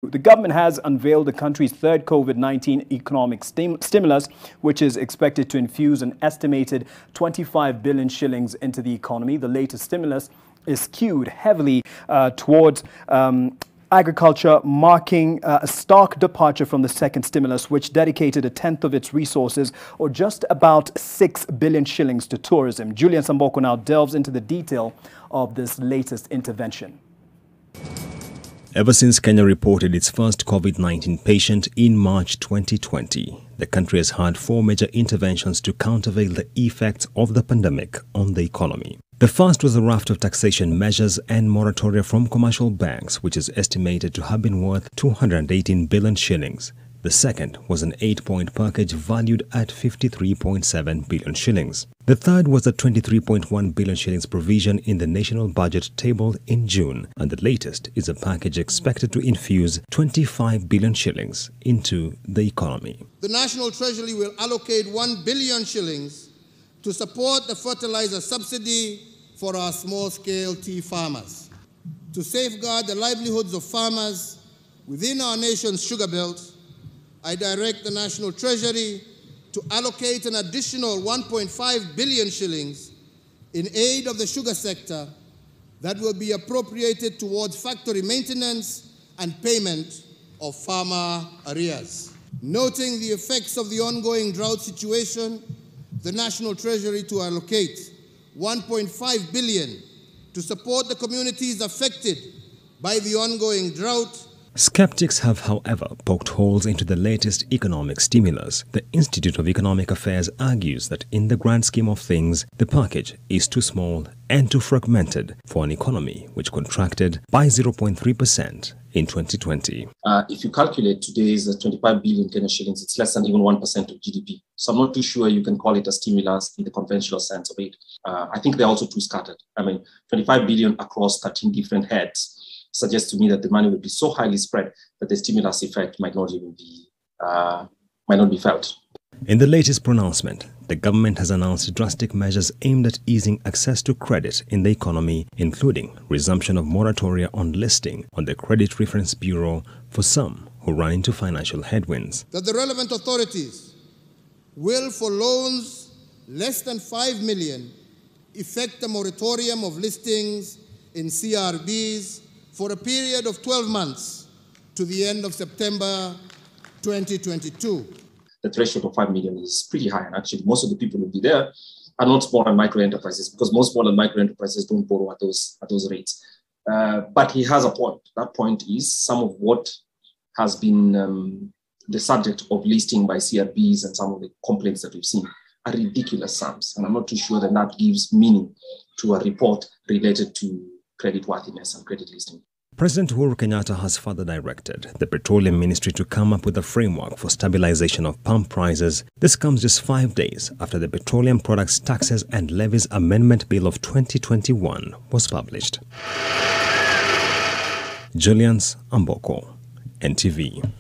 The government has unveiled the country's third COVID-19 economic stimulus, which is expected to infuse an estimated 25 billion shillings into the economy. The latest stimulus is skewed heavily towards agriculture, marking a stark departure from the second stimulus, which dedicated a tenth of its resources, or just about 6 billion shillings, to tourism. Julian Samboko now delves into the detail of this latest intervention. Ever since Kenya reported its first COVID-19 patient in March 2020, the country has had 4 major interventions to countervail the effects of the pandemic on the economy. The first was a raft of taxation measures and moratoria from commercial banks, which is estimated to have been worth 218 billion shillings. The second was an 8-point package valued at 53.7 billion shillings. The third was a 23.1 billion shillings provision in the national budget tabled in June, and the latest is a package expected to infuse 25 billion shillings into the economy. The National Treasury will allocate 1 billion shillings to support the fertilizer subsidy for our small-scale tea farmers. To safeguard the livelihoods of farmers within our nation's sugar belt, I direct the National Treasury to allocate an additional 1.5 billion shillings in aid of the sugar sector that will be appropriated towards factory maintenance and payment of farmer arrears. Noting the effects of the ongoing drought situation, the National Treasury to allocate 1.5 billion to support the communities affected by the ongoing drought. Skeptics have, however, poked holes into the latest economic stimulus. The Institute of Economic Affairs argues that in the grand scheme of things, the package is too small and too fragmented for an economy which contracted by 0.3% in 2020. If you calculate today's 25 billion Kenyan shillings, it's less than even 1% of GDP. So I'm not too sure you can call it a stimulus in the conventional sense of it. I think they're also too scattered. 25 billion across 13 different heads suggests to me that the money will be so highly spread that the stimulus effect might not be felt. In the latest pronouncement, the government has announced drastic measures aimed at easing access to credit in the economy, including resumption of moratoria on listing on the Credit Reference Bureau for some who run into financial headwinds. That the relevant authorities will, for loans less than 5 million, effect a moratorium of listings in CRBs for a period of 12 months to the end of September 2022. The threshold of 5 million is pretty high, and actually most of the people who will be there are not small and micro enterprises, because most small and micro enterprises don't borrow at those rates. But he has a point. That point is some of what has been the subject of listing by CRBs and some of the complaints that we've seen are ridiculous sums, and I'm not too sure that that gives meaning to a report related to creditworthiness and credit listing. President Uhuru Kenyatta has further directed the Petroleum Ministry to come up with a framework for stabilization of pump prices. This comes just 5 days after the Petroleum Products Taxes and Levies Amendment Bill of 2021 was published. Julian Samboko, NTV.